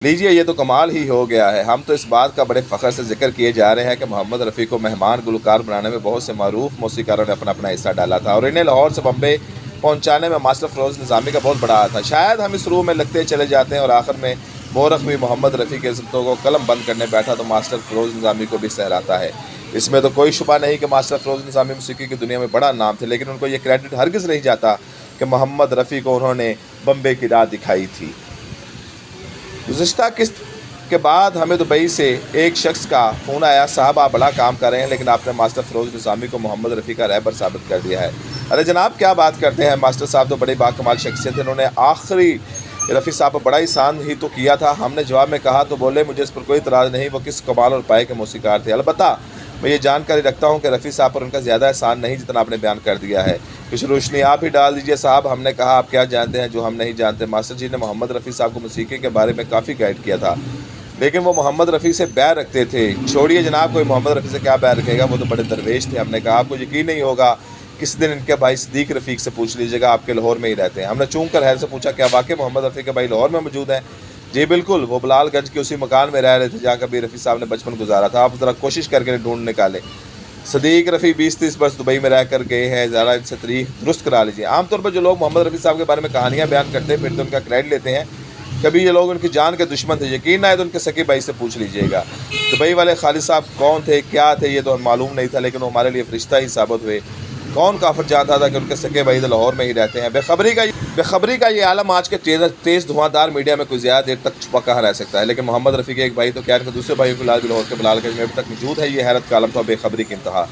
لیجیے یہ تو کمال ہی ہو گیا ہے۔ ہم تو اس بات کا بڑے فخر سے ذکر کیے جا رہے ہیں کہ محمد رفیع کو مہمان گلوکار بنانے میں بہت سے معروف موسیقاروں نے اپنا حصہ ڈالا تھا اور انہیں لاہور سے بمبئی پہنچانے میں ماسٹر فیروز نظامی کا بہت بڑا ہاتھ تھا۔ شاید ہم اس روح میں لگتے چلے جاتے ہیں اور آخر میں مورخ بھی محمد رفیع کے عزتوں کو قلم بند کرنے بیٹھا تو ماسٹر فیروز نظامی کو بھی سہراتا ہے۔ اس میں تو کوئی شبہ نہیں کہ ماسٹر فیروز نظامی موسیقی کی دنیا میں بڑا نام تھے، لیکن ان کو یہ کریڈٹ ہرگز نہیں جاتا کہ محمد رفیع کو انہوں نے بمبئی کی راہ دکھائی تھی۔ گزشتہ قسط کے بعد ہمیں دبئی سے ایک شخص کا فون آیا، صاحب آپ بڑا کام کر رہے ہیں لیکن آپ نے ماسٹر فیروز نظامی کو محمد رفیع کا رہبر ثابت کر دیا ہے۔ ارے جناب کیا بات کرتے ہیں، ماسٹر صاحب تو بڑے باکمال شخصیت تھے، انہوں نے آخری رفیع صاحب پر بڑا احسان ہی تو کیا تھا۔ ہم نے جواب میں کہا تو بولے مجھے اس پر کوئی اعتراض نہیں، وہ کس کمال اور پائے کے موسیقار تھے۔ البتہ میں یہ جانکاری رکھتا ہوں کہ رفیع صاحب پر ان کا زیادہ احسان نہیں جتنا آپ نے بیان کر دیا ہے۔ کچھ روشنی آپ ہی ڈال دیجئے صاحب۔ ہم نے کہا آپ کیا جانتے ہیں جو ہم نہیں جانتے؟ ماسٹر جی نے محمد رفیع صاحب کو موسیقی کے بارے میں کافی گائیڈ کیا تھا، لیکن وہ محمد رفیع سے بیر رکھتے تھے۔ چھوڑیے جناب، کوئی محمد رفیع سے کیا بیر رکھے گا، وہ تو بڑے درویش تھے۔ ہم نے کہا آپ کو یقین نہیں ہوگا، کس دن ان کے بھائی صدیق رفیق سے پوچھ لیجیے گا، آپ کے لاہور میں ہی رہتے ہیں۔ ہم نے چون کر حیر سے پوچھا کیا واقعی محمد رفیع کے بھائی لاہور میں موجود ہیں؟ جی بالکل، وہ بلال گنج کے اسی مکان میں رہ رہے تھے جہاں کبھی رفیع صاحب نے بچپن گزارا تھا۔ آپ ذرا کوشش کر کے ڈھونڈ نکالیں۔ صدیق رفیع 20-30 برس دبئی میں رہ کر گئے ہیں، ذرا ان سے تاریخ درست کرا لیجیے۔ عام طور پر جو لوگ محمد رفیع صاحب کے بارے میں کہانیاں بیان کرتے ہیں پھر تو ان کا کریڈٹ لیتے ہیں، کبھی یہ لوگ ان کی جان کے دشمن تھے۔ یقین نہ ہے تو ان کے سکے بھائی سے پوچھ لیجیے گا۔ دبئی والے خالد صاحب کون تھے، کیا تھے، یہ تو معلوم نہیں تھا، لیکن وہ ہمارے لیے فرشتہ ہی ثابت ہوئے۔ کون کافر جانتا تھا کہ ان کے سکے بھائی لاہور میں ہی رہتے ہیں۔ بے خبری کا یہ عالم آج کے تیز دھواں دار میڈیا میں کوئی زیادہ دیر تک چھپا کہاں رہ سکتا ہے، لیکن محمد رفیع کے ایک بھائی تو کیا ان کے دوسرے بھائیوں کے علاج بھی لاہور کے بلال گنج میں ابھی تک موجود ہے۔ یہ حیرت کا عالم تھا، بے خبری کی انتہا۔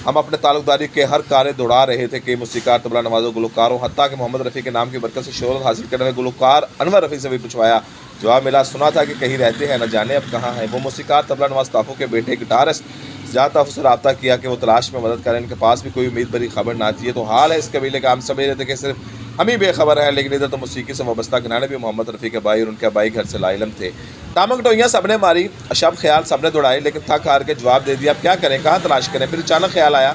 ہم اپنے تعلق داری کے ہر کارے دوڑا رہے تھے کہ موسیقار، طبلہ نوازوں، گلوکاروں، حتیٰ کہ محمد رفیع کے نام کی برکت سے شہرت حاصل کرنے میں گلوکار انور رفیع سے بھی پوچھوایا۔ جواب ملا، سنا تھا کہ کہیں رہتے ہیں، نہ جانے اب کہاں ہیں۔ وہ موسیقار طبلہ نواز طافو کے بیٹے گٹارسٹ زیادہ طافو سے رابطہ کیا کہ وہ تلاش میں مدد کریں، ان کے پاس بھی کوئی امید بھری خبر نہ تھی۔ یہ تو حال ہے اس قبیلے کا، ہم سمجھ رہے تھے کہ صرف ہم ہی بے خبر ہیں، لیکن ادھر تو موسیقی سے وابستہ گھرانے بھی محمد رفیع کے بھائی اور ان کے بھائی گھر سے لا علم تھے۔ تامک ڈوئیاں سب نے ماری، اشب خیال سب نے دوڑائے، لیکن تھک ہار کے جواب دے دیا اب کیا کریں، کہاں تلاش کریں۔ پھر اچانک خیال آیا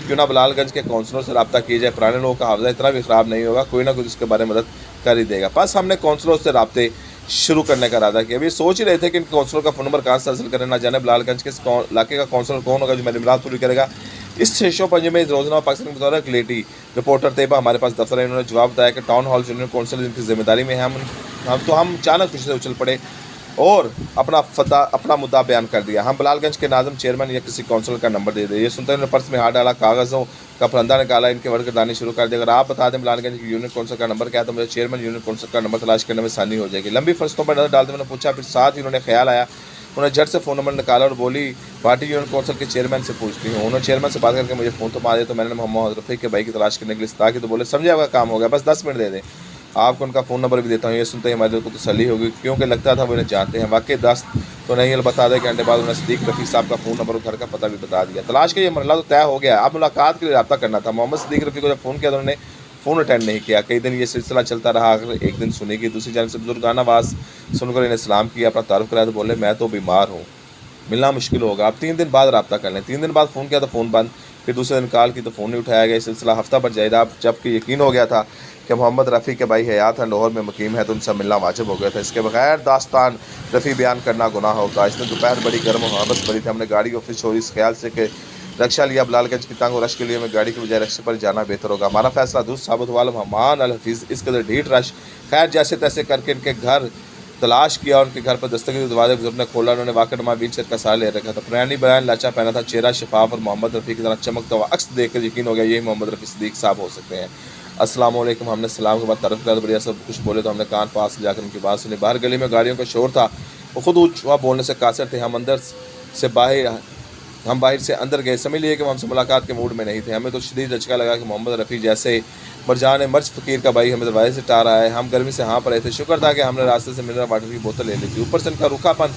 کیوں نہ بلال گنج کے کونسلر سے رابطہ کیا جائے، پرانے لوگوں کا حافظہ اتنا بھی خراب نہیں ہوگا، کوئی نہ کوئی اس کے بارے میں مدد کر ہی دے گا۔ بس ہم نے کونسلر سے رابطے شروع کرنے کا ارادہ کیا۔ اب یہ سوچ ہی رہے تھے کہ ان کونسلر کا فون نمبر کہاں سے حاصل کریں، نہ جانے بلال گنج کے علاقے کا کونسلر کون ہوگا جو میری مراد پوری کرے گا۔ اس شیشو پنجے میں روزنامہ پاکستان کے مطابق لیڈی رپورٹر طیبہ ہمارے پاس دفتر ہے، انہوں نے جواب بتایا کہ ٹاؤن ہال یونین کونسل ان کی ذمہ داری میں ہے۔ ہم اچانک خوشی سے اچھل پڑے اور اپنا مدعا بیان کر دیا۔ ہم بلال گنج کے ناظم، چیئرمین یا کسی کونسلر کا نمبر دے دیں۔ یہ سنتے انہوں نے پرس میں ہاتھ ڈالا، کاغذوں کا پرندہ نکالا، ان کے ورگردانی شروع کر دی۔ اگر آپ بتا دیں بلال گنج کی یونین کونسل کا نمبر کیا ہے تو مجھے چیئرمین یونین کونسل کا نمبر تلاش کرنے میں آسانی ہو جائے گی۔ لمبی فرستوں پر نظر ڈالتے میں نے پوچھا، پھر ساتھ ہی انہوں نے خیال آیا، انہوں نے جھٹ سے فون نمبر نکالا اور بولی پارٹی یونین کونسل کے چیئرمین سے پوچھتی ہوں۔ انہوں نے چیئرمین سے بات کر کے مجھے فون تو مار دیا، تو میں نے محمد رفیع کے بھائی کی تلاش کرنے کے لیے استدا کی تو بولے سمجھے آپ کا کام ہو گیا، بس 10 منٹ دے دیں، آپ کو ان کا فون نمبر بھی دیتا ہوں۔ یہ سنتے ہی ہمارے دل کو تسلی ہوگی، کیونکہ لگتا تھا وہ انہیں جانتے ہیں۔ واقعی 10 تو نہیں، البتہ آدھے گھنٹے بعد انہوں نے صدیق رفیع صاحب کا فون نمبر اور گھر کا پتہ بھی بتا دیا۔ تلاش کا یہ مرحلہ تو طے ہو گیا، اب ملاقات کے لیے رابطہ کرنا تھا۔ محمد صدیق رفیع کو جب فون کیا تو انہوں نے فون اٹینڈ نہیں کیا۔ کئی دن یہ سلسلہ چلتا رہا، آخر ایک دن سنی گئی، دوسری جانب سے بزرگانہ آواز سن کر انہیں سلام کیا، اپنا تعارف کرایا تو بولے میں تو بیمار ہوں، ملنا مشکل ہوگا، اب 3 دن بعد رابطہ کر لیں۔ 3 دن بعد فون کیا تو فون بند، پھر دوسرے دن کال کی تو فون نہیں اٹھایا گیا۔ یہ سلسلہ ہفتہ بھر جاری رہا، جب کہ یقین ہو گیا تھا کہ محمد رفیع کے بھائی حیات ہیں، لاہور میں مقیم ہے، تو ان سے ملنا واجب ہو گیا تھا۔ اس کے بغیر داستان رفیع بیان کرنا گناہ ہوتا۔ اس نے دوپہر بڑی گرم و حبس بڑی تھی، ہم نے گاڑی آفس چھوڑی اس خیال سے کہ رکشہ لیا، بلال گنج کی تنگ و رش کے لیے میں گاڑی کے بجائے رکشے پر جانا بہتر ہوگا۔ ہمارا فیصلہ درست ثابت ہوا۔ الرحمن الحفیظ اس قدر ڈھیٹ رش، خیر جیسے تیسے کر کے ان کے گھر تلاش کیا، ان کے گھر پر دستک دروازے بزرگ نے کھولا۔ انہوں نے واقع نما ویل چیئر کا سہارا لے رکھا تھا، پرانی بیان لاچا پہنا تھا، چہرہ شفاف اور محمد رفیع کی طرح چمکتا ہوا عکس دیکھ کر یقین ہو گیا یہی محمد رفیع صدیق صاحب ہو سکتے ہیں۔ السلام علیکم، ہم نے سلام کے بعد تعارف کیا تو بڑھیا سب کچھ بولے تو ہم نے کان پاس لے جا کر ان کی بات سنی۔ باہر گلی میں گاڑیوں کا شور تھا، وہ خود اونچا بولنے سے قاصر تھے۔ ہم باہر سے اندر گئے، سمجھ لیے کہ وہ ہم سے ملاقات کے موڈ میں نہیں تھے۔ ہمیں تو شدید دھچکا لگا کہ محمد رفیع جیسے مرجان مرچ فقیر کا بھائی ہمیں دروازے سے ٹار آیا ہے۔ ہم گرمی سے ہاں پر رہے تھے، شکر تھا کہ ہم نے راستے سے منرل واٹر کی بوتل لے لی تھی، اوپر سے ان کا روکھا پن،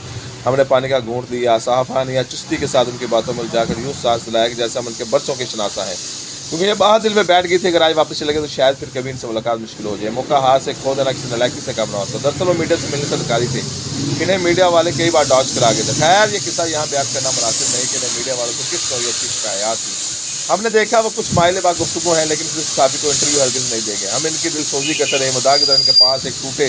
ہم نے پانی کا گھونٹ دیا، صحافہ یا چستی کے ساتھ ان کی باتوں میں جا کر یوں سانس دلایا کہ جیسے ہم ان کے برسوں کے شناسا ہیں، کیونکہ یہ بات دل میں بیٹھ گئی تھی اگر آج واپس چلے گئے تو شاید پھر کبھی ان سے ملاقات مشکل ہو جائے۔ موقع ہاتھ سے کھو دینا کسی نالائکی سے کم نہ ہوتا۔ دراصل وہ میڈیا سے ملنے سے انکاری تھے، انہیں میڈیا والے کئی بار ڈاج کرا گئے تھے۔ خیر یہ قصہ یہاں بیان کرنا مناسب نہیں کہ انہیں میڈیا والوں کو کس نوعیت کی شکایات تھی۔ ہم نے دیکھا وہ کچھ مائل بعد گفتگو ہیں، لیکن کسی صحافی کو انٹرویو ہرگز نہیں دیں گے۔ ہم ان کی دل سوزی کرتے رہے، مداح کی طرح ان کے پاس ایک ٹوٹے